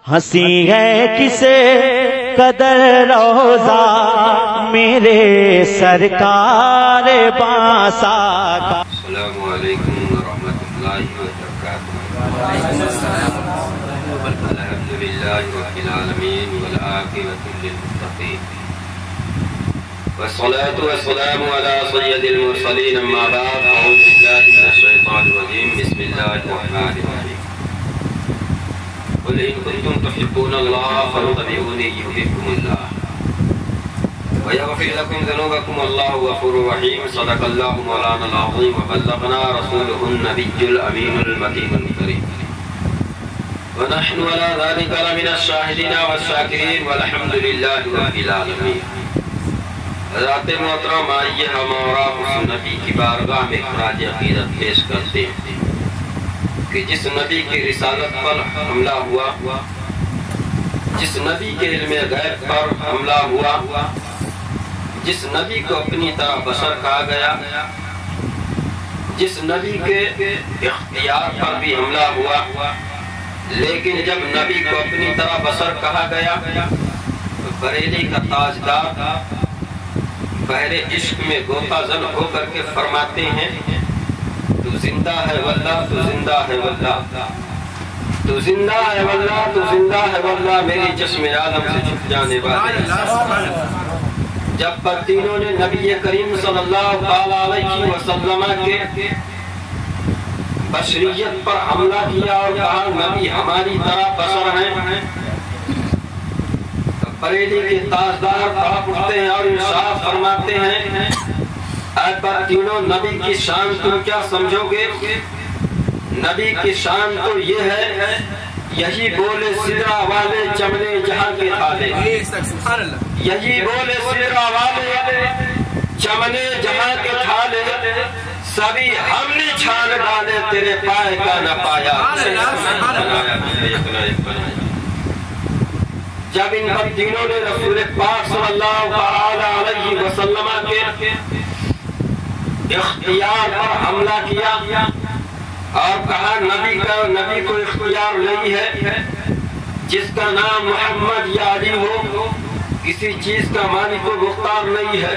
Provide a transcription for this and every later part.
हंसी है किसे कदर रोजा मेरे सरकार बासा का। अस्सलामु अलैकुम व रहमतुल्लाहि व बरकातुहू। अल्हम्दुलिल्लाहि रब्बिल आलमीन वल आक़िबतु लिल मुत्तक़ीन वस्सलातु वस्सलामु अला सय्यदिल मुरसलीन अम्मा बअद। अऊज़ु बिल्लाहि मिनश शैतानिर रजीम। बिस्मिल्लाहिर रहमानिर रहीम। क़ुल इन कुंतुम तुहिब्बूनल्लाह फत्तबिऊनी युहिब्बुकुमुल्लाह व यग़फिर लकुम ज़ुनूबकुम वल्लाहु गफ़ूरुर रहीम। सदक़ल्लाहु मौलानाल अज़ीम व बल्लग़ना रसूलुहुन नबिय्युल अमीनुल मकीनुल करीम व नहनु अला ज़ालिका लमिनश शाहिदीन वश्शाकिरीन वल्हम्दुलिल्लाहि रब्बिल आलमीन। हज़रात मोहतरम, आइए हम और आप उस नबी की बारगाह में ख़राज अक़ीदत पेश करते हैं कि जिस नबी की रिसालत पर हमला हुआ, जिस नबी के इल्मे गैब पर हमला हुआ, जिस नबी को अपनी तरह बशर कहा गया, जिस नबी के इख्तियार पर भी हमला हुआ, लेकिन जब नबी को अपनी तरह बशर कहा गया तो बरेली का ताजदार बहरे इश्क में गोताजन होकर के फरमाते हैं, तू जिंदा है वल्लाह, तू जिंदा है वल्लाह, तू जिंदा है वल्लाह, तू जिंदा है वल्लाह, मेरी जिस्म आलम से छुप जाने वाले। जब पर तीनों ने नबी करीम सल्लल्लाहु अलैहि वसल्लम के बशरियत पर हमला किया और कहा नबी हमारी तरह बशर हैं, बरेली के ताजदार तड़प उठते हैं और इरशाद फरमाते हैं, पर तीनों नबी की शान तुम क्या समझोगे? नबी की शान तो ये है, यही बोले सिदरा वाले चमने जहां के थाले, यही बोले सिदरा वाले चमने जहां के थाले, सभी हमने छान डाले तेरे पाए का न पाया। जब इन पर तीनों ने रसूल पाक सल्लल्लाहु अलैहि वसल्लम के इख्तियार पर हमला किया और कहा नबी को इख्तियार नहीं है, जिसका नाम मोहम्मद या अली हो, किसी चीज का मालिक को मुख्तार नहीं है।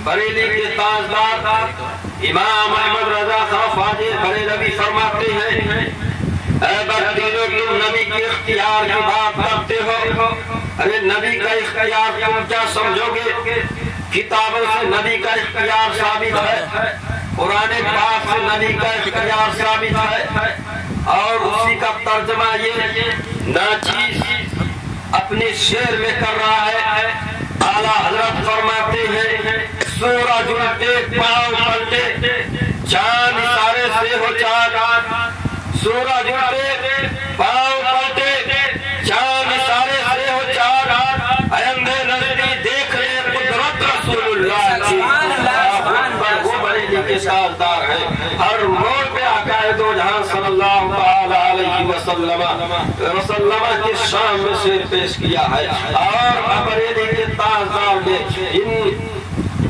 बरेली के ताजदार इमाम अहमद रजा खां फाजिल बरेलवी फरमाते हैं, तीनों तुम नबी के इख्तियार की बात करते हो, अरे नबी का इख्तियार तुम क्या समझोगे? किताबों से नबी का इख्तियार साबित है, कुरान पाक से नबी का इख्तियार साबित है, और उसी का तर्जमा ये नाचीज अपने शेर में कर रहा है। आला हजरत फरमाते हैं, सूरज उल्टे पांव पलटे, चांद इशारे से हो चाँद, सूरज उल्टे पांव पलटे, चांद इशारे से हो चाँद, अंधे नजरी देख ले कुदरत रसूलुल्लाह की। वो बरेली के साजदार है, हर मोड़ पे आकाए दो जहां सल्लल्लाहु अलैहि वसल्लम की शान में शेर पेश किया है। और बरेली के ताजदार ने इन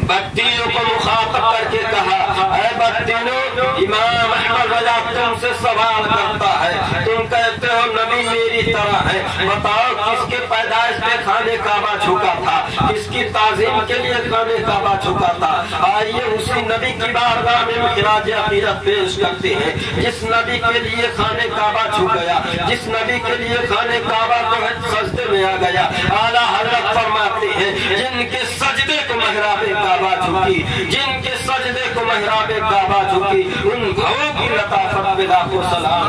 बत्तियों को मुखातब करके कहा, ऐ बत्तियों, इमाम अहमद रजा तुमसे सवाल करता है, तुम कहते हो नबी मेरी तरह है, बताओ किसके पैदाइश पे खाने काबा झुका था, किसकी ताज़ीम के लिए खाने काबा झुका था? आइए उसी नबी की बारगाह में ख़िराज अक़ीदत पेश करते हैं, जिस नबी के लिए खाने काबा झुक गया, जिस नबी के लिए खाने काबा तो सजदे में आ गया। आला हज़रत फरमाते हैं, जिनके सजदे को महराबे काबा झुकी, जिनके सजदे को महराबे काबा झुकी, उन भावों की लताफत पे लाखों सलाम।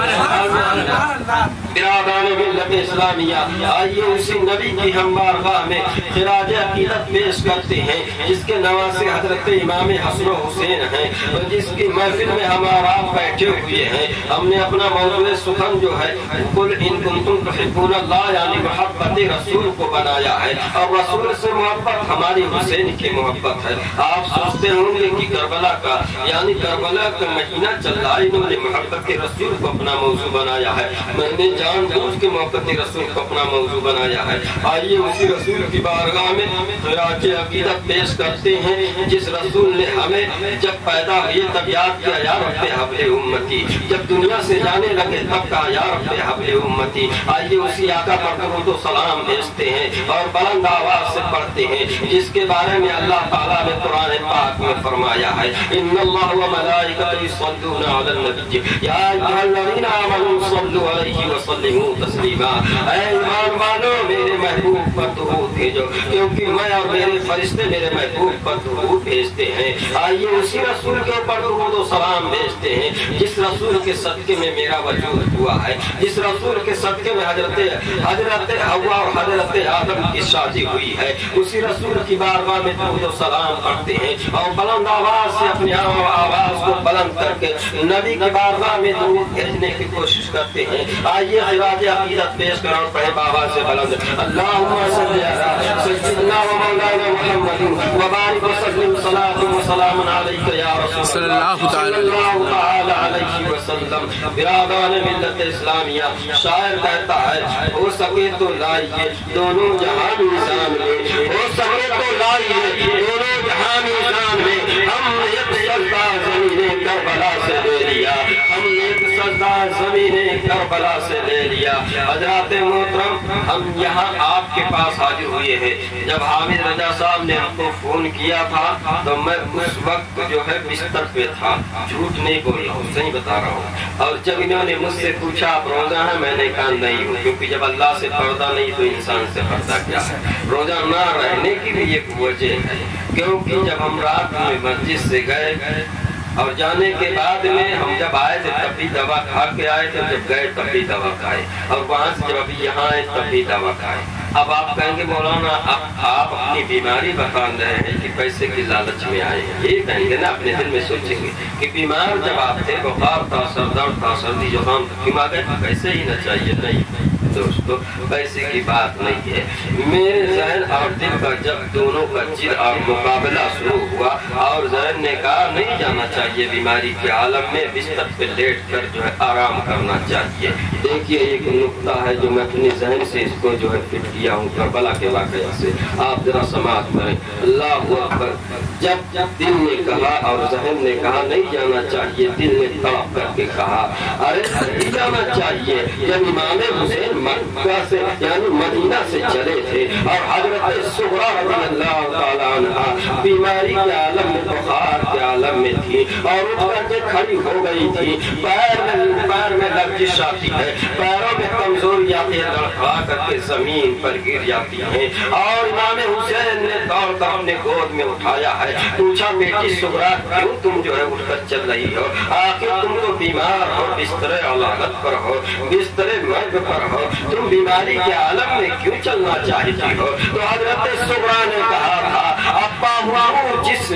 बिरादान मिल्लत इस्लामिया, आइए उसी नबी की हम बारगाह में ख़िराज अक़ीदत पेश करते हैं, जिसके नवासे हजरत इमाम हसन हुसैन हैं, और जिसकी महफिल में हम और आप बैठे हुए हैं। हमने अपना मौज़ूए सुखन जो है कुल इन कुंतुम तुहिब्बूनल्लाह यानी मोहब्बत रसूल को बनाया है, और रसूल से मोहब्बत हमारी हुसैन की मोहब्बत है। आप सोचते होंगे कि करबला का यानी करबला का महीना चल रहा है, इन्होंने मोहब्बत के रसूल को अपना मौजू बनाया है। मैंने जानबूझ उसके मोहब्बत रसूल को अपना मौजू बनाया है। आइए उसी रसूल की बारगाह में खैरात अकीदत पेश करते हैं, जिस रसूल ने हमें जब पैदा हुए तब याद किया या रब्बे हबले उम्मती, जब दुनिया से जाने लगे तब कहा या रब्बे हबले उम्मती। आइए उसी आका पर दरूद व सलाम भेजते हैं और बुलंद आवाज से पढ़ते हैं, जिसके बारे में अल्लाह ताला ने कुरान पाक में फरमाया है, इन्नल्लाह व मलाइकतहु युसल्लूना अलन नबी या अय्युहल्लज़ीना आमनू सल्लु अलैहि व सल्लिमू तस्लीमा। ऐ ईमान वालों, मेरे महबूब पर दुरूद भेजो, क्योंकि मैं और मेरे फरिश्ते मेरे महबूब पर दुरूद भेजते हैं। आइए उसी रसूल के ऊपर दुरूद व सलाम भेजते हैं, जिस रसूल के सदके में मेरा वजूद हुआ है, जिस रसूल के सदके में हजरत हव्वा और हजरत आदम की शादी हुई है। उसी रसूल की बारगाह में दुरूद व सलाम पढ़ते हैं और बुलंद आवाज से अपनी आवाज को बुलंद करके नबी की बारगाह में दुरूद भेजने की कोशिश करते हैं। आइए खिराज अकीदत पेश करो, पढ़े बाबा से बुलंद अल्लाहुम्मा सल्ली अला सय्यिदिना व मौलाना मुहम्मद व बारिक व सल्लिम सलातु व सलामुन अलैका या रसूल सल्लल्लाहु तआला अलैहि वसल्लम। बिरादरान मिल्लत इस्लामिया, शायर कहता है, हो सके तो लाइए दोनों जहां निशान में, हो सके तो लाइए दोनों जहां निशान में। हम एक सजदा ज़मीने करबला से ले लिया, हम एक सजदा ज़मीने करबला से ले लिया। हज़रात मोहतरम, हम यहाँ आपके पास हाजिर हुए हैं। जब हामिद रजा साहब ने हमको फोन किया था तो मैं उस वक्त जो है बिस्तर पे था, झूठ नहीं बोल रहा हूँ, सही बता रहा हूँ। और जब इन्होंने मुझसे पूछा आप रोजा है, मैंने कहा नहीं हूँ, क्योंकि जब अल्लाह से पर्दा नहीं तो इंसान से पर्दा क्या है। रोजा ना रहने की भी एक वजह है, क्योंकि जब हम रात में मस्जिद से गए और जाने के बाद में हम जब आए थे तब भी दवा खा के आए थे, जब गए तब भी दवा खाए, और वहाँ से जब अभी यहाँ आए तब भी दवा खाए। अब आप कहेंगे मौलाना आप अपनी बीमारी बता रहे हैं कि पैसे की लालच में आए हैं, ये कहेंगे ना, अपने दिल में सोचेंगे कि बीमार जब आप थे, बुखार था, सर दर्द था, सर्दी जुकाम था, क्यों आ गए? पैसे ही न चाहिए। नहीं दोस्तों, पैसे की बात नहीं है। मेरे जहन और दिल का जब दोनों का जिद और मुकाबला शुरू हुआ और जहन ने कहा नहीं जाना चाहिए बीमारी के आलम में, बिस्तर पे लेट कर जो है आराम करना चाहिए। देखिए एक नुक्ता है जो मैं अपने जहन से इसको जो है फिट किया हूँ करबला के वाक़या से, आप जरा समाप्त करें। अल्लाहू अकबर। जब दिल ने कहा और जहन ने कहा नहीं जाना चाहिए, दिल ने तड़प करके कहा अरे नहीं जाना चाहिए। जब इमाम हुसैन मक्का से यानी मदीना से चले थे और हजरत सुगरा रज़ियल्लाहु ताला अन्हा बीमारी के आलम में, बुखार के आलम में थी और उठ करके खड़ी हो गई थी। पैर में लर्जिश आती है, पैरों में कमजोरी आती है, लड़खड़ा करके जमीन पर गिर जाती है। और इमाम हुसैन ने दौड़ कर अपने गोद में उठाया है, पूछा बेटी सुगरा क्यों तुम जो है उठकर चल रही हो? आखिर तुम तो बीमार हो, बिस्तरे औलादत पर हो, बिस्तरे मर्द पर हो, तुम बीमारी के आलम में क्यों चलना चाहती हो? तो हजरत सुगरा ने कहा था अब्बा हुआ हूँ जिस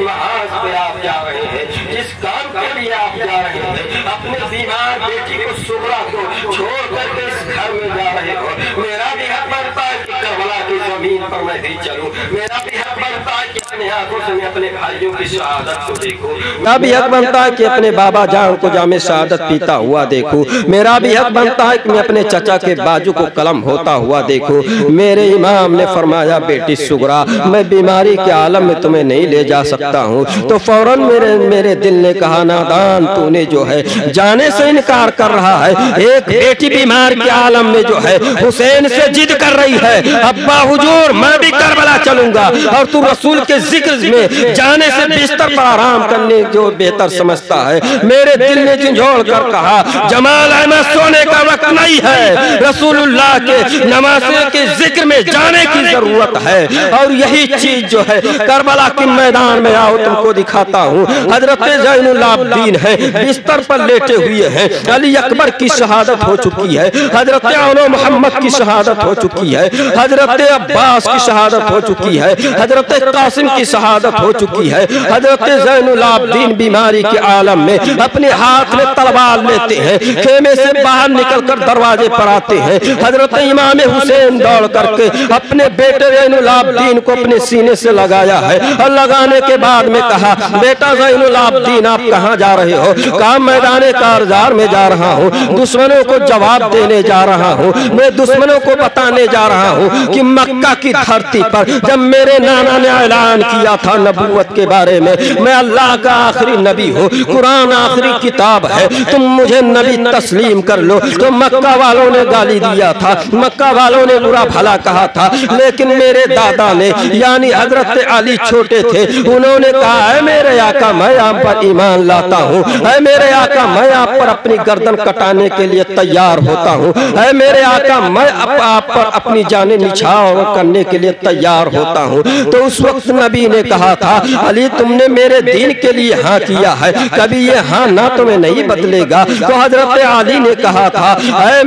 महाज पे आप जा रहे हैं, जिस काम के लिए आप जा रहे हैं, अपने बीमार बेटी को सुगरा को छोड़ करके इस घर में जा रहे हो। मेरा भी हक बनता है कि करबला की जमीन पर मैं भी चलूं, मेरा भी हक बनता है कि अपने आंखों से मैं अपने भाइयों की शहादत को देखूं, मेरा भी हक बनता है कि अपने बाबा जान को जामे शहादत पीता हुआ देखूं, मेरा भी हक बनता है कि मैं अपने चचा के बाजू को कलम होता हुआ देखूं। मेरे इमाम ने फरमाया बेटी सुगरा मैं बीमारी के आलम में तुम्हें नहीं ले जा सकता हूँ। तो फौरन मेरे दिल ने कहा नादान तूने जो है जाने से इनकार कर रहा है। एक बेटी बीमार के आलम में जो है हुसैन से जिद कर रही है अब्बा हुजूर मैं भी करबला चलूंगा, और तू रसूल के जिक्र में जाने से बिस्तर पर आराम करने जो बेहतर समझता है। मेरे दिल ने झंझोड़ कर कहा जमाल अहमद सोने का वक्त नहीं है, रसूलुल्लाह के नमाज़े के जिक्र में जाने की जरूरत है। और यही चीज जो है करबला के मैदान में आओ तुमको दिखाता हूँ। हजरत ज़ैनुल आबिदीन है बिस्तर पर लेटे हुए हैं, अली अकबर की शहादत हो चुकी है, हजरत औलो मोहम्मद की शहादत हो चुकी है, हजरत अब्बास की शहादत हो चुकी है, हजरत कासिम की की शहादत हो चुकी है। हजरत ज़ैनुल आबिदीन बीमारी के आलम में अपने हाथ में तलवार लेते हैं, खेमे से बाहर निकलकर दरवाजे पर आते हैं। हजरत इमाम हुसैन दौड़ करके अपने बेटे ज़ैनुल आबिदीन को अपने सीने से लगाया है और लगाने के बाद में कहा, बेटा ज़ैनुल आबिदीन आप कहाँ जा रहे हो? कहा मैदान कारजार में जा रहा हूँ, दुश्मनों को जवाब देने जा रहा हूँ। मैं दुश्मनों को बताने जा रहा हूँ कि मक्का की धरती पर जब मेरे नाना ने ऐलान किया था नबूवत के बारे में, मैं अल्लाह का आखिरी नबी हूँ, कुरान आखिरी किताब है, तुम मुझे नबी तस्लीम कर लो। तो मक्का वालों ने गाली दिया था, मक्का वालों ने बुरा भला कहा था, लेकिन मेरे दादा ने यानी हजरत अली छोटे थे, उन्होंने कहा है मेरे आका मैं आप पर ईमान लाता हूँ, है मेरे आका मैं आप पर अपनी गर्दन कटाने के लिए तैयार होता हूँ, है मेरे आका मैं आप पर अपनी जाने निछावर करने के लिए तैयार होता हूँ। तो उस वक्त नबी ने कहा था, अली तुमने मेरे दीन के लिए हाँ किया है, कभी ये हाँ ना तुम्हें नहीं बदलेगा। तो हजरत अली ने कहा था, ऐ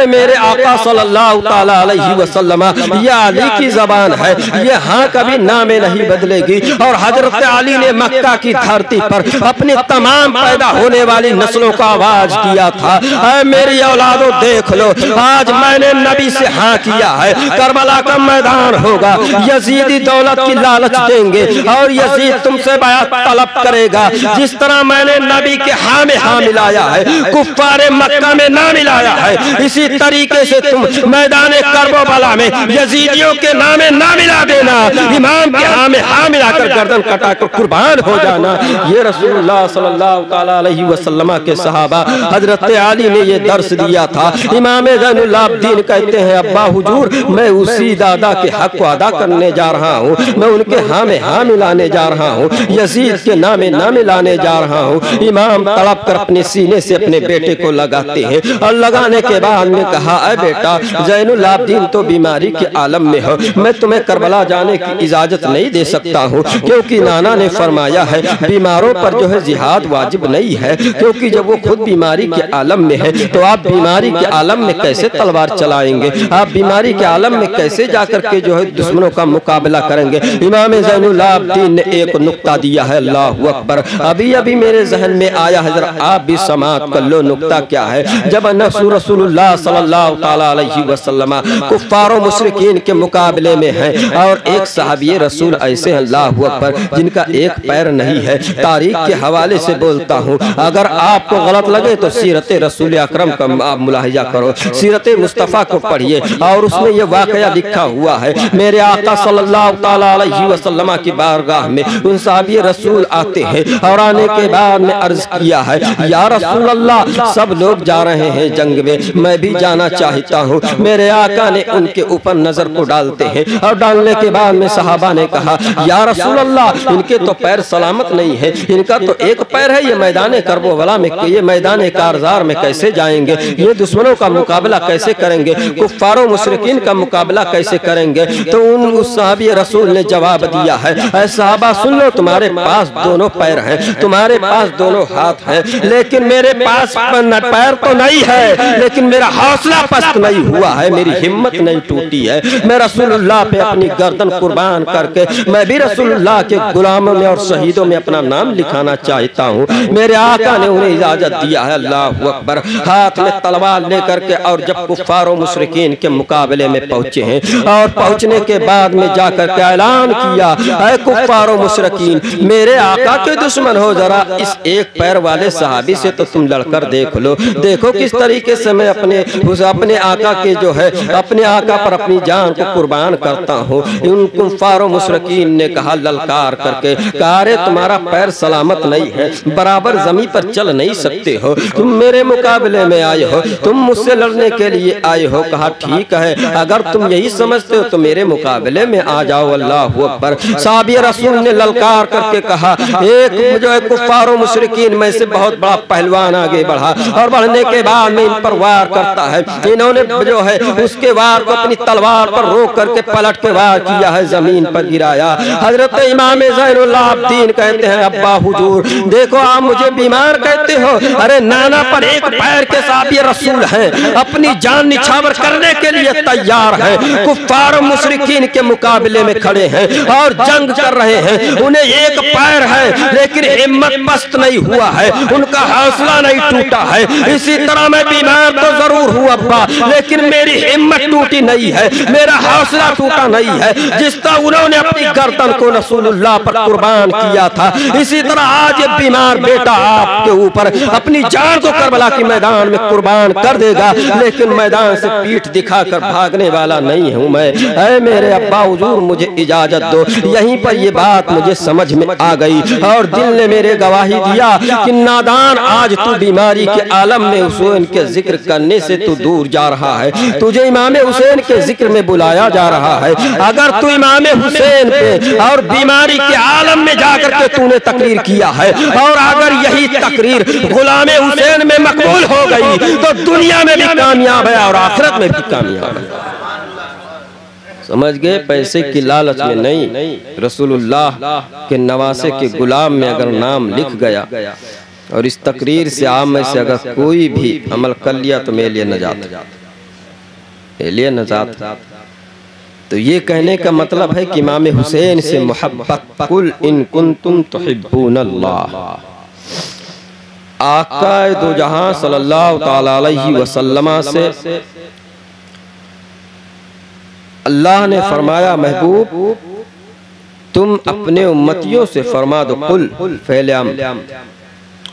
मेरे आका सल्लल्लाहु ताला अलैहि वसल्लम, ये अली की जबान है, ये हाँ कभी ना में नहीं बदलेगी। और हजरत अली ने मक्का की धरती पर अपनी तमाम पैदा होने वाली नस्लों का आवाज किया था, ऐ मेरी औलादो देख लो, आज मैंने नबी से हाँ किया है, करबला का मैदान होगा, यजीदी दौलत की लालच देंगे और यजीद तुमसे बयात तलब करेगा। जिस तरह मैंने नबी के हाँ में हाँ मिलाया है, कुफ्फारे मक्का में ना मिलाया है, इसी तरीके से तुम मैदान करबला में यजीदियों के नाम में ना मिला देना, इमाम के हाँ में हाँ मिलाकर गर्दन कटाकर कुर्बान हो जाना। ये रसूलुल्लाह सल्लल्लाहु ताला अलैहि वसल्लम के सहाबा हजरत अली ने ये दर्स दिया था। इमाम ज़ैनुल आबिदीन कहते हैं, अब्बा हुजूर मैं उसी दादा के हक को अदा करने जा रहा हूँ, मैं उनके हाँ में हाँ मिलाने जा रहा हूँ, यजीद के नाम में ना मिलाने जा रहा हूँ। इमाम तड़प कर अपने सीने से अपने बेटे को लगाते हैं और लगाने के बाद में कहा, अरे बेटा ज़ैनुल आबिदीन तो बीमारी के आलम में हो, मैं तुम्हें करबला जाने की इजाजत नहीं दे सकता हूँ, क्योंकि नाना ने फरमाया है बीमारों पर जो है जिहाद वाजिब नहीं है, क्योंकि जब वो खुद बीमारी के आलम में है तो आप बीमारी के आलम में कैसे तलवार चलाएंगे, आप बीमारी के आलम में कैसे जाकर के जो है दुश्मनों का मुकाबला करेंगे। इमाम ज़ैनुल आबिदीन ने एक नुक्ता दिया है, अल्लाहु अकबर, अभी अभी मेरे जहन में आया है, जरा आप भी समाअत कर लो। नुक्ता क्या है? जब रसूलुल्लाह सल्लल्लाहु ताला अलैहि वसल्लम कुफ्फार और मुशरिकीन के मुकाबले में हैं और एक सहाबी रसूल ऐसे हैं, अल्लाहु अकबर, जिनका एक पैर नहीं है। तारीख के हवाले से बोलता हूँ, अगर आपको गलत लगे तो सीरत रसूल अकरम का आप मुलाहिजा करो, सीरत मुस्तफ़ा को पढ़िए और उसमें यह वाकया लिखा हुआ है। मेरे आका सल्लल्लाहु ताला अलैहि वसल्लम की बारगाह में उन सहाबी रसूल आते हैं और आने के बाद में अर्ज किया है, या रसूल अल्लाह सब लोग जा रहे हैं जंग में, मैं भी जाना चाहता हूँ। मेरे आका ने उनके ऊपर नजर को डालते हैं और डालने के बाद में सहाबा ने कहा, या रसूल अल्लाह इनके तो पैर सलामत नहीं है, इनका तो एक पैर है, ये मैदान करबला में, ये मैदान कारजार में कैसे जाएंगे, ये दुश्मनों का मुकाबला कैसे करेंगे, कुफ्फारों मुशरिकीन का मुकाबला कैसे करेंगे। तो उस सहाबी रसूल ने जवाब दिया है, ऐ सहाबा सुन लो, तुम्हारे पास दोनों पैर हैं, तुम्हारे पास दोनों हाथ हैं, लेकिन मेरे पास पैर तो नहीं है, लेकिन मेरा हौसला पस्त नहीं हुआ है, मेरी हिम्मत नहीं टूटी है। मैं रसूलुल्लाह पे अपनी गर्दन कुर्बान करके मैं भी रसूलुल्लाह के गुलामों में और शहीदों में अपना नाम लिखाना चाहता हूँ। मेरे आका ने उन्हें इजाजत दिया है, अल्लाहु अकबर, हाथ में तलवार लेकर के। और जब कुफ्फार और मुशरिकीन के मुकाबले में पहुंचे हैं और पहुंचने के बाद में जाकर के ऐलान किया, ऐ कुफ्फार और मुशरिकीन, मेरे आका के दुश्मन हो, जरा इस एक पैर वाले सहाबी से तो तुम लड़कर देख लो, देखो किस तरीके से मैं अपने आका के जो है अपने आका पर अपनी जान को कुर्बान करता हूँ। उन कुफ्फार और मुशरिकीन ने कहा ललकार करके, कहा रे तुम्हारा पैर सलामत नहीं है, बराबर जमीन पर चल नहीं सकते हो, तुम मेरे मुकाबले में आए हो, तुम मुझसे लड़ने के लिए आए हो। कहा ठीक है, अगर तुम यही समझते हो तो मेरे मुकाबले में आ जाओ। अल्लाहु अकबर। सहाबी रसूल ने ललकार करके कहा, एक जो है कुफ्फार और मुशरिकीन में से बहुत बड़ा पहलवान आगे बढ़ा और बढ़ने के बाद में इन पर वार करता है। इन्होंने जो है उसके वार को अपनी तलवार पर रोक करके पलट के वार किया है, जमीन पर गिराया। हजरत इमाम ज़ैनुल आबिदीन कहते हैं, अब्बा हुजूर देखो आप मुझे बीमार कहते हो, अरे नाना पर एक पैर के सहाबी रसूल हैं, अपनी जान निछावर करने के लिए तैयार हैं, कुफ्फार और मुशरिकीन के मुकाबले में खड़े हैं और जंग कर रहे हैं, उन्हें एक पैर है लेकिन हिम्मत पस्त नहीं हुआ है, उनका हौसला नहीं टूटा है। इसी तरह मैं बीमार तो जरूर हूँ अब्बा, लेकिन मेरी हिम्मत टूटी नहीं है, मेरा हौसला टूटा नहीं है। जिस तरह उन्होंने अपनी गर्दन को रसूलुल्लाह पर कुर्बान किया था, इसी तरह आज ये बीमार बेटा आपके ऊपर अपनी जान को करबला के मैदान में कुर्बान कर देगा, लेकिन मैदान से पीठ दिखाकर भागने वाला नहीं हूँ मैं। ऐ मेरे अब्बा हुजूर मुझे इजाजत दो। यहीं पर ये बात मुझे समझ में आ गई और दिल ने मेरे गवाही दिया कि नादान, आज तू बीमारी के आलम में हुसैन के जिक्र करने से तू दूर जा रहा है, तुझे इमाम हुसैन के जिक्र में बुलाया जा रहा है। अगर तू इमाम हुसैन पे और बीमारी के आलम में जाकर के तूने तकरीर किया है और अगर यही तकरीर गुलाम हुसैन में मकबूल हो गई तो दुनिया में भी कामयाब है और आखिरत में भी कामयाब है। समझ गए? पैसे की लालच में नहीं, रसूलुल्लाह के नवासे के गुलाम में अगर नाम लिख गया और इस तकरीर से आम में से अगर कोई भी अमल कर लिया तो मेरे लिए नजात, मेरे लिए नजात। तो ये कहने का मतलब है कि इमाम हुसैन से मोहब्बत, कुल इन कुंतुम तुहिब्बूनल्लाह, आका दो जहां सल्लल्लाहु तआला अलैहि वसल्लम से अल्लाह ने फरमाया, महबूब तुम अपने उम्मतियों से फरमा दो, कुल फैलम,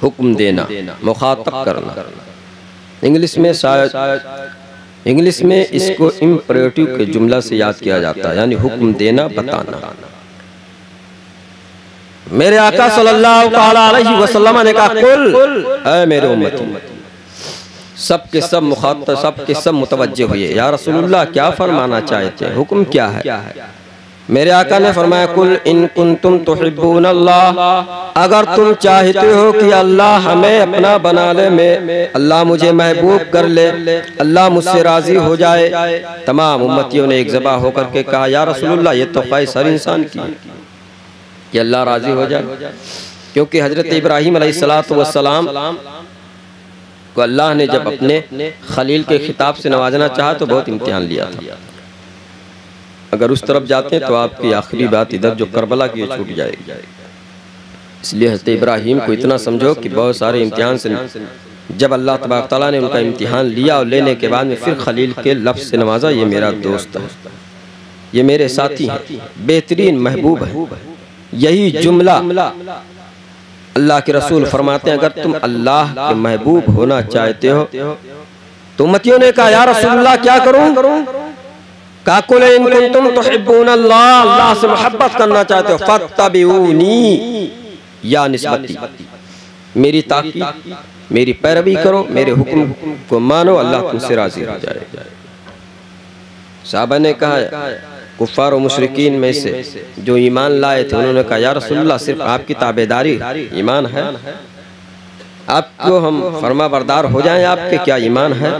हुक्म देना, मुखातब करना। इंग्लिश में इसको इम्परेटिव के जुमला से याद किया जाता है, यानी हुक्म देना, बताना। मेरे आका सल्लल्लाहु अलैहि वसल्लम ने कहा, कुल ऐ मेरे उम्मती, सबके सब मुखातब, सबके सब मुतवज्जे हुए, या रसूलुल्लाह क्या फरमाना चाहते हैं, हुक्म क्या है? मेरे आका ने फरमाया, कुल इन कुंतुम तुहिब्बूनल्लाह, अगर तुम चाहते हो कि अल्लाह हमें अपना बना ले, में अल्लाह मुझे महबूब कर ले, अल्लाह मुझसे राजी हो जाए। तमाम उम्मतियों ने एक ज़बा होकर के कहा, या रसूलुल्लाह ये तो ख्वाहिश हर इंसान की है कि अल्लाह राजी हो जाए, क्योंकि हजरत इब्राहीम अलैहिस्सलातु वस्सलाम को अल्लाह ने जब अपने खलील के खिताब से नवाजना चाहा तो बहुत इम्तिहान लिया था। अगर उस तरफ जाते हैं तो आपकी आखिरी बात इधर जो करबला की छूट जाएगी। इसलिए हज़रत इब्राहीम को इतना समझो कि बहुत सारे इम्तिहान से जब अल्लाह तबारक तआला ने उनका इम्तिहान लिया और लेने के बाद में फिर खलील के लफ्ज़ से नवाजा, ये मेरा दोस्त है, ये मेरे साथी हैं, बेहतरीन महबूब है। यही जुमला अल्लाह के रसूल फरमाते हैं, अगर तुम अल्लाह के महबूब होना चाहते हो तो उम्मतियों ने कहा, या रसूलल्लाह क्या करूं? कहा, कुल इन कुंतुम तुहिब्बूनल्लाह, अल्लाह से मोहब्बत करना चाहते हो, फत्तबिऊनी, या निस्बती, मेरी ताकीद, मेरी पैरवी करो, मेरे हुक्म को मानो, अल्लाह तुमसे राजी हो जाए। साहबा ने कहा, कुफ्फार और मुशरिकीन में से जो ईमान लाए थे, उन्होंने कहा, या रसूलल्लाह सिर्फ आपकी ताबेदारी ईमान है, आपको हम फरमा बरदार हो जाएं, आपके क्या ईमान है?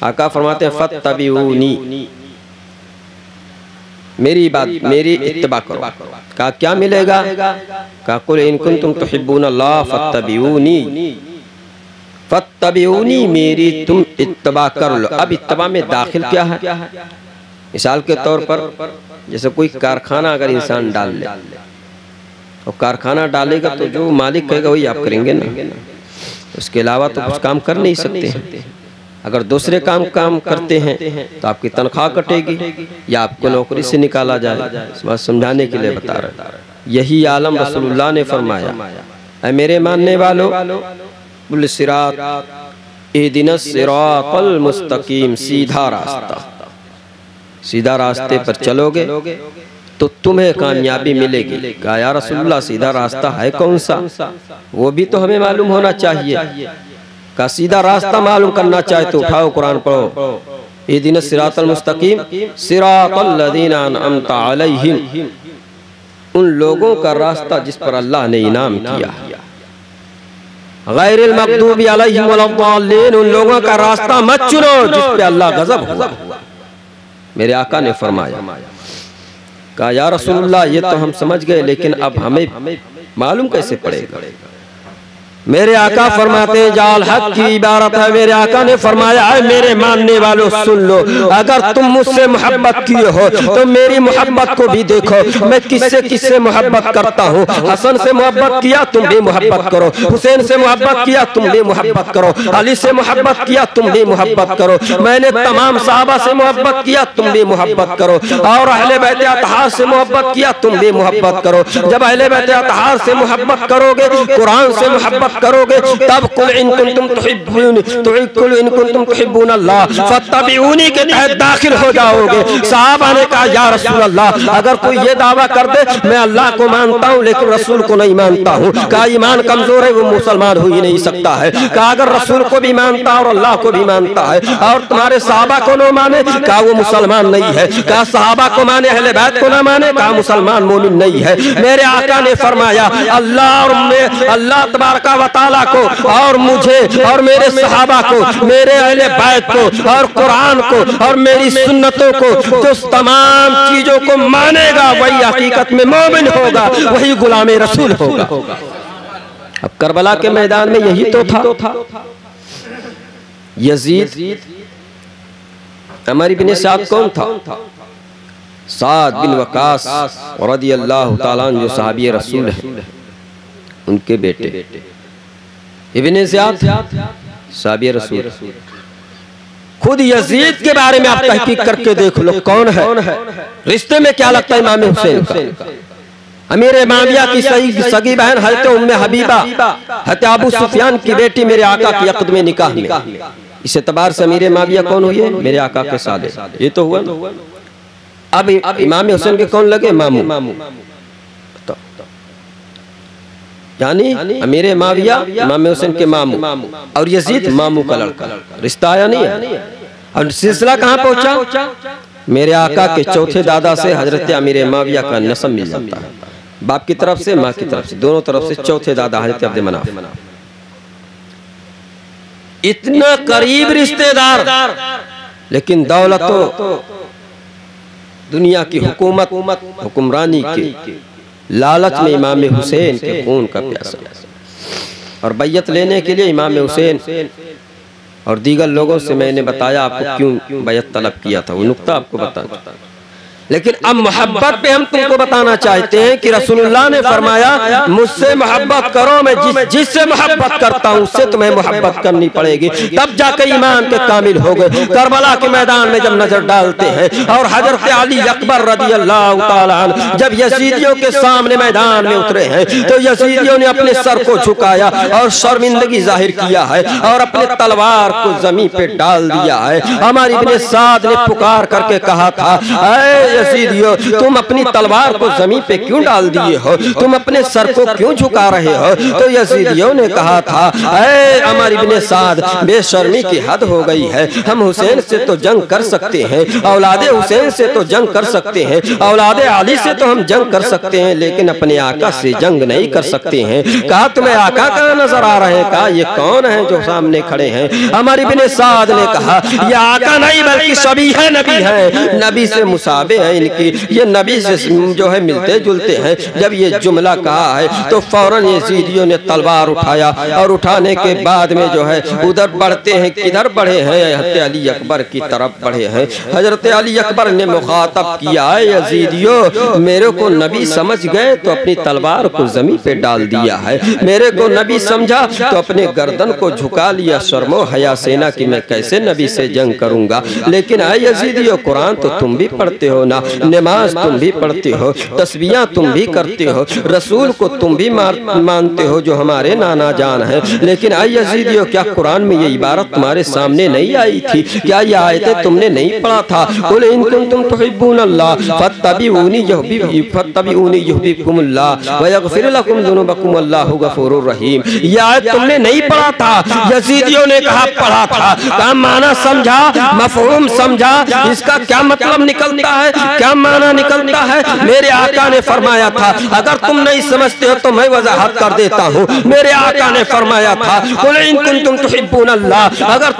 आका फरमाते हैं, फत्तबिऊनी, मेरी बात, मेरी इत्तिबा करो। कहा, क्या मिलेगा? कहा, कुल इन कुंतुम तुहिब्बूनल्लाह फत्तबिऊनी, फत्तबिऊनी, मेरी तुम इत्तिबा कर लो। अब इत्तिबा में दाखिल क्या है? मिसाल के तौर पर जैसे कोई कारखाना अगर इंसान डाल ले और कारखाना डालेगा तो जो मालिक कहेगा वही आप करेंगे ना, उसके अलावा तो कुछ काम कर नहीं सकते हैं। अगर दूसरे काम करते हैं तो आपकी तनख्वाह कटेगी या आपको नौकरी से निकाला जाए। इस बात समझाने के लिए बता रहे। यही आलम रसूलुल्लाह ने फरमाया, ऐ मेरे मानने वालों, कुल सिरात इहदिनस सिरातल मुस्तकीम, सीधा रास्ता, सीधा रास्ते पर चलोगे तो तुम्हें कामयाबी मिलेगी। कहा, या रसूलल्लाह सीधा रास्ता है कौन सा? वो भी तो हमें मालूम होना चाहिए। का सीधा रास्ता मालूम करना चाहे तो उठाओ कुरान पढ़ो, इहदिनस सिरातल मुस्तकीम सिरातल लज़ीना अनअमता अलैहिम, उन लोगों का रास्ता जिस पर अल्लाह ने इनाम किया, गैरिल मग़दूबी अलैहिम वलद्दाल्लीन, उन लोगों का रास्ता मत चुनो जिस पे अल्लाह गज़ब हुआ। मेरे आका ने फरमाया। कहा, या रसूलल्लाह ये तो हम समझ गए, लेकिन अब हमें मालूम कैसे पड़ेगा? मेरे आका फरमाते हैं जाल हक की इबारत है। मेरे आका ने फरमाया है मेरे मानने वालों सुन लो, अगर तुम मुझसे मोहब्बत किए हो तो मेरी मोहब्बत को भी देखो। मैं किससे किससे मोहब्बत करता हूँ। हसन से मोहब्बत किया तुम भी मोहब्बत करो, हुसैन से मोहब्बत किया तुम भी मोहब्बत करो, अली से मोहब्बत किया तुम भी मोहब्बत करो। मैंने तमाम सहाबा से मोहब्बत किया तुम भी मोहब्बत करो, और अहले बैत अतहार से मोहब्बत किया तुम भी मोहब्बत करो। जब अहले बैत अतहार से मोहब्बत करोगे, कुरान से मोहब्बत करोगे, तब कुल इन कुंतुम तुहिब्बून अल्लाह फत्तबिऊनी के तहत दाखिल हो जाओगे। सहाबा ने कहा या रसूल अल्लाह, अगर कोई ये दावा कर दे मैं अल्लाह को मानता हूँ लेकिन रसूल को नहीं मानता हूँ, कहा ईमान कमजोर है, वो मुसलमान हो ही नहीं सकता है। कहा अगर रसूल को भी मानता और अल्लाह को भी मानता है और तुम्हारे सहाबा को न माने, कहा वो मुसलमान नहीं है। कहा सहाबा को माने अहले बैत को न माने, कहा मुसलमान मोमिन नहीं है। मेरे आका ने फरमाया अल्लाह और अल्लाह तबारक व तआला को और मुझे और मेरे सहाबा को, मेरे अहले बैत को और कुरान को और मेरी सुन्नतों को, जो तमाम चीजों को मानेगा वही हकीकत में मोमिन होगा, वही गुलाम रसूल होगा। अब करबला के मैदान में यही तो था। यजीद अमर इब्न साद कौन था? साद बिन वकास रदियल्लाहु ताला अन्हु जो सहाबी रसूल है, उनके बेटे इब्न ज़ियाद सहाबी रसूल। खुद यजीद के बारे में आप तहकीक करके देख लो कौन है, रिश्ते में क्या लगता है इमाम हुसैन का। अमीर माविया की सगी बहन हज़रत उम्मे हबीबा हज़रत अबू सुफियान की बेटी मेरे आका की अक़द में निकाह में। इस एतबार से अमीर माविया कौन हुई है? मेरे आका के साले। ये तो हुआ ना। अब इमाम हुसैन के कौन लगे? मामू। यानी अमीर माविया इमाम हुसैन के मामू और यजीद मामू का लड़का। रिश्ता आया नहीं है। और सिलसिला कहाँ पहुंचा? मेरे आका के चौथे दादा से हजरत अमीर माविया का नस्ब मिल जाता है, बाप की तरफ से माँ की तरफ से, दोनों तरफ से चौथे दादा हजरत अब्द मनाफ। इतना करीब रिश्तेदार, लेकिन दौलत तो दुनिया की हुकूमत हुक्मरानी के लालच में इमाम हुसैन के खून का प्यासा, और बैयत लेने के लिए इमाम हुसैन और दीगर लोगों से मैंने बताया आपको क्यों बैयत तलब किया था, वो नुक्ता आपको बताना। लेकिन अब मोहब्बत पे हम तुमको बताना चाहते हैं कि रसूलुल्लाह ने फरमाया मुझसे मोहब्बत करो, मैं जिससे मोहब्बत करता हूँ उससे तुम्हें मोहब्बत करनी पड़ेगी, तब जाके ईमान के कामिल हो गए। करबला के मैदान में जब नजर डालते हैं और हजरत अली अकबर रदियल्लाहु ताला अन्हु जब यजीदियों के सामने मैदान में उतरे हैं तो यजीदियों ने अपने सर को झुकाया और शर्मिंदगी जाहिर किया है और अपने तलवार को जमीन पे डाल दिया है। हमारे इब्ने साद ने पुकार करके कहा था यजीदियों तुम अपनी तलवार को जमीन पे क्यों डाल दिए हो, तुम अपने सर को क्यों झुका रहे हो? तो यजीदियों ने कहा था ऐ अमर इब्ने साद बेशर्मी की हद हो गई है, हम हुसैन से तो जंग कर सकते हैं, औलादे हुसैन से तो जंग कर सकते हैं, औलादे अली से तो हम जंग कर सकते हैं, लेकिन अपने आका से जंग नहीं कर सकते हैं। कहा तुम्हें आका कहाँ नजर आ रहे हैं? कहा ये कौन है जो सामने खड़े हैं? अमर इब्ने साद ने कहा ये आका नहीं बल्कि सभी है, नबी है, नबी से मुसाबे है इनकी, ये नबी से जो है मिलते जुलते हैं। जब ये जुमला कहा है तो फौरन यजीदियों ने तलवार उठाया और उठाने के बाद में जो है उधर बढ़ते हैं, किधर बढ़े हैं? हज़रत अली अकबर की तरफ बढ़े हैं। हजरत अली अकबर ने मुखातब किया है यजीदियों मेरे को नबी समझ गए तो अपनी तलवार को जमीन पे डाल दिया है, मेरे को नबी समझा तो अपने गर्दन को झुका लिया, शर्मो हया सेना की मैं कैसे नबी से जंग करूंगा। लेकिन आए यजीदियों कुरान तो तुम भी पढ़ते हो ना, नमाज तुम भी पढ़ते हो, तस्बीहां तुम भी करते हो, रसूल को तुम भी मानते हो जो हमारे नाना जान है, लेकिन आई यजीदियों क्या कुरान में ये इबारत तुम्हारे सामने नहीं आई थी? क्या ये आयतें तुमने नहीं पढ़ा था? कुल इन कुंतुम तुहिब्बून अल्लाह फत्तबिऊनी युहब्बिकुमुल्लाह व यगफिर लकुम ज़ुनूबकुम अल्लाहु गफूरुर रहीम। ये आयत तुमने नहीं पढ़ा था? यजीदियों ने कहा पढ़ा था। कहा माना समझा, मफहूम समझा, इसका क्या मतलब निकलता है? क्या माना निकलता है? मेरे आका ने फरमाया था, अगर तुम नहीं समझते हो तो मैं वजाहत कर देता हूँ। मेरे आका ने फरमाया था, कुल इन कुंतुम तुहिब्बून अल्लाह, अगर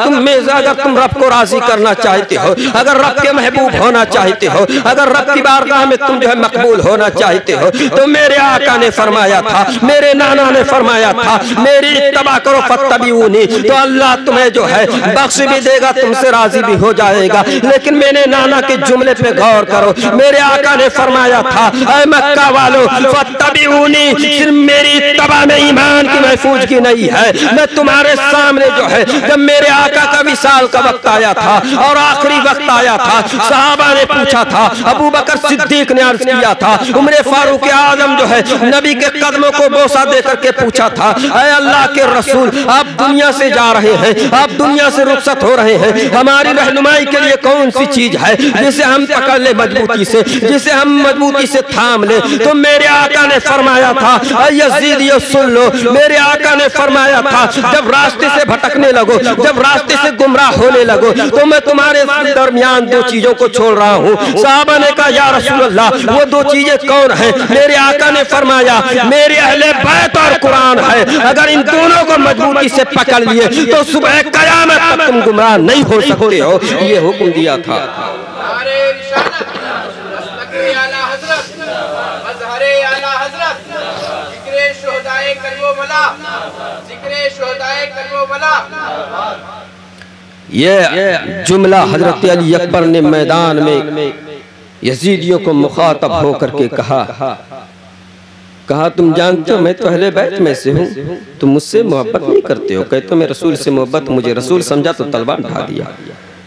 तुम रब को राजी करना चाहते हो, अगर रब के महबूब होना चाहते हो, अगर रब की बारगाह में तुम जो है मकबूल होना चाहते हो, तो मेरे आका ने फरमाया था, मेरे नाना ने फरमाया था, मेरी इत्तबा करो फत्तबिऊनी, तो अल्लाह तुम्हें जो है बख्श भी देगा, तुमसे राजी भी हो जाएगा। लेकिन मेरे नाना के जुमले पे गौर करो, मेरे आका ने फरमाया था, ऐ मक्का वालों फत्तबिऊनी, सिर्फ मेरी इत्तबा में ईमान की महफूजगी नहीं है। मैं तुम्हारे सामने जो है, जब मेरे आका का विसाल का वक्त आया था और आखिरी वक्त आया था, सहाबा ने पूछा था, अबू बकर सिद्दीक ने अर्ज किया था, उमर फारूक आजम जो है नबी के कदमों को बोसा देकर के पूछा था, ऐ अल्लाह के रसूल, आप दुनिया से जा रहे हैं, आप दुनिया से रुखसत हो रहे हैं, हमारी रहनुमाई के लिए कौन सी चीज है जिसे हम पकड़ ले मजबूती से, जिसे हम मजबूती से थाम ले? तो मेरे आका ने फरमाया था, यजीद ये सुन लो, मेरे आका ने फरमाया था, जब रास्ते से भटकने लगो, जब रास्ते से गुमराह होने लगो, तो मैं तुम्हारे दरमियान दो चीजों को छोड़ रहा हूँ। साहबा ने कहा, या रसूल अल्लाह, वो दो चीजें कौन है? मेरे आका ने फरमाया, मेरे अहले बैत और कुरान है। अगर इन दोनों को मजबूती से पकड़ लिए तो सुबह कयामत तक तुम गुमराह नहीं हो सकते हो। ये हुक्म दिया था। ये जुमला हजरत अली अकबर ने मैदान में यजीदियों को मुखातब होकर के कहा, तुम जानते हो मैं तो अहले बैत में से हूँ, तुम मुझसे मोहब्बत नहीं करते हो। कहते हो मैं रसूल से मोहब्बत, मुझे रसूल समझा तो तलवार उठा दिया।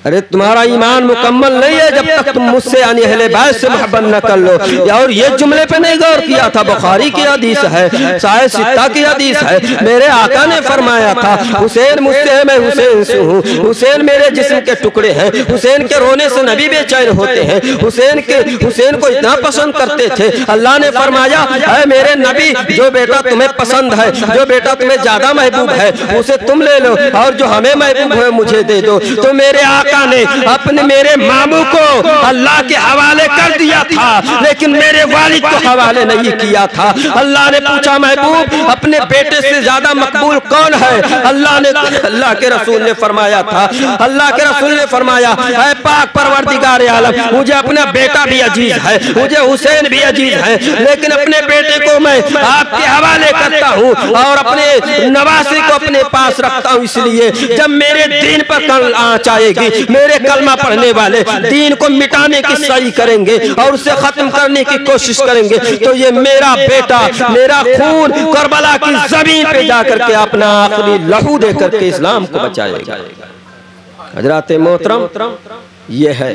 अरे तुम्हारा ईमान मुकम्मल नहीं है जब तक तुम मुझसे यानी अहले बैत से मोहब्बत न कर लो। और ये जुमले पे नहीं गौर किया था, बुखारी की हदीस है, साहिह सित्ता की हदीस है। मेरे आका ने फरमाया था, हुसैन मुझसे है, मैं हुसैन से हूँ, हुसैन मेरे जिस्म के टुकड़े हैं, हुसैन के रोने से नबी बेचैन होते हैं, हुसैन को इतना पसंद करते थे। अल्लाह ने फरमाया, है मेरे नबी, जो बेटा तुम्हें पसंद है, जो बेटा तुम्हें ज्यादा महबूब है, उसे तुम ले लो, और जो हमें महबूब है मुझे दे दो। तो मेरे आका ने अपने मेरे मामू को अल्लाह के हवाले कर दिया था, लेकिन मेरे वालिद को हवाले नहीं किया था। अल्लाह ने पूछा, महबूब अपने बेटे से ज्यादा मकबूल कौन है? अल्लाह के रसूल ने फरमाया था, अल्लाह के रसूल ने फरमाया, है पाक परवरदिगार आलम, मुझे अपना बेटा भी अजीज है, मुझे हुसैन भी अजीज है, लेकिन अपने बेटे को मैं आपके हवाले करता हूँ और अपने नवासे को अपने पास रखता हूँ। इसलिए जब मेरे दीन पर कल आँच आएगी, मेरे कलमा पढ़ने वाले दीन को मिटाने की सही करेंगे और उसे खत्म करने की कोशिश करेंगे, तो ये मेरा बेटा, मेरा खून करबला की जमीन पे जाकर के अपना आखिरी लहू दे करके इस्लाम को बचाएगा। हजरात मोहतरम, ये है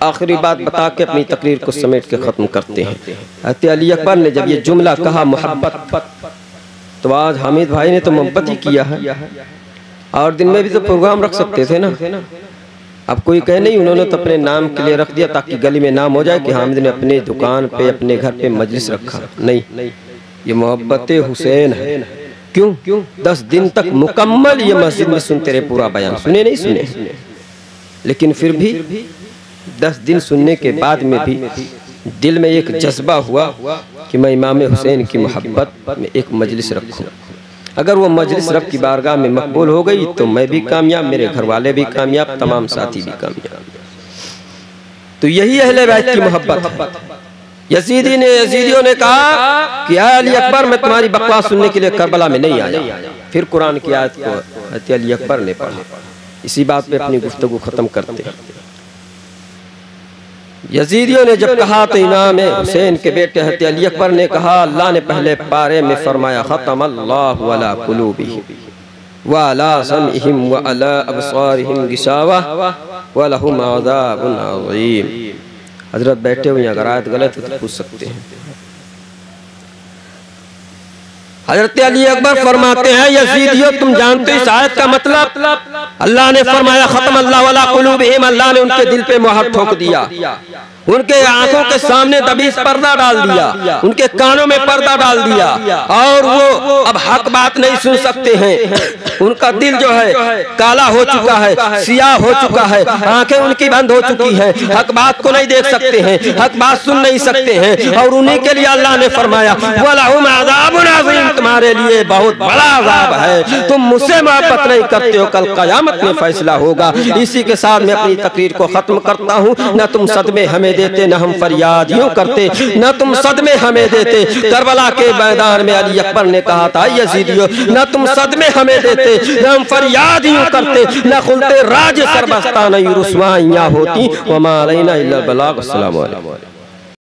आखिरी बात बता के अपनी तकरीर को समेट के खत्म करते हैं। हज़रत अली अकबर ने जब ये जुमला कहा मोहब्बत, तो आज हामिद भाई ने तो मोहब्बत ही किया है, और दिन में भी तो प्रोग्राम रख सकते थे ना। अब कोई कहे नहीं, उन्होंने तो अपने नाम के लिए रख दिया ताकि गली में नाम हो जाए कि हामिद ने अपने दुकान पे, अपने घर पे मजलिस रखा। नहीं, ये मोहब्बत हुसैन है। क्यों 10 दिन तक मुकम्मल ये मस्जिद में सुनते रहे पूरा बयान, सुने नहीं सुने, लेकिन फिर भी 10 दिन सुनने के बाद में भी दिल में एक जज्बा हुआ कि मैं इमाम हुसैन की मोहब्बत में एक मजलिस रखूं। अगर वो मजलिस रब की बारगाह में मकबूल हो गई तो मैं भी कामयाब, मेरे घर वाले भी कामयाब, तमाम साथी भी कामयाब। तो यही अहले बैत की मोहब्बत। यजीदियों ने कहा कि अली अकबर, मैं तुम्हारी बकवास सुनने के लिए करबला में नहीं आया। फिर कुरान की आयत को हज़रत अली अकबर ने पढ़ा। इसी बात पे अपनी गुफ्तगू खत्म करते हैं। यजीदियों ने जब कहा तो इमाम हुसैन के बेटे हज़रत अली अकबर ने कहा, अल्लाह ने पहले पारे में फरमाया, खतमल्लाहु अला कुलूबिहिम व अला समइहिम व अला अबसारिहिम गिशावा व लहुम अज़ाबुन अज़ीम। हजरत बैठे हुए, अगर आयत गलत है तो पूछ सकते हैं। हजरत अली अकबर फरमाते हैं, यजीदियों तुम जानते हो इस आयत का मतलब? अल्लाह ने फरमाया खत्म अल्लाह अला कुलूबिहिम, अल्लाह ने उनके दिल पे मोहर ठोक दिया। उनके आंखों के सामने दबीस पर्दा डाल दिया, उनके कानों में पर्दा डाल दिया और वो अब हक बात नहीं सुन सकते हैं। उनका दिल जो है काला हो चुका है, सियाह हो चुका है, आंखें उनकी बंद हो चुकी हैं, हक बात को नहीं देख सकते हैं, हक बात सुन नहीं सकते हैं। और उन्हीं के लिए अल्लाह ने फरमाया वलहुम अज़ाबुन अज़ीम, तुम्हारे लिए बहुत बड़ा अज़ाब है, तुम मुझसे मोहब्बत नहीं करते हो, कल क़यामत में फैसला होगा। इसी के साथ मैं अपनी तकरीर को खत्म करता हूँ। न तुम सदमे हमें देते, न हम फरियाद यूं करते, न तुम सदमे हमें देते। करबला के मैदान में अली अकबर ने कहा था यजीदियो, न तुम सदमे हमें देते, न हम फरियाद यूं करते, न खुलते राज सरबस्तान रुस्वाइयां होती। वमा अलैना इल्ला बलाग। अस्सलामु अलैकुम।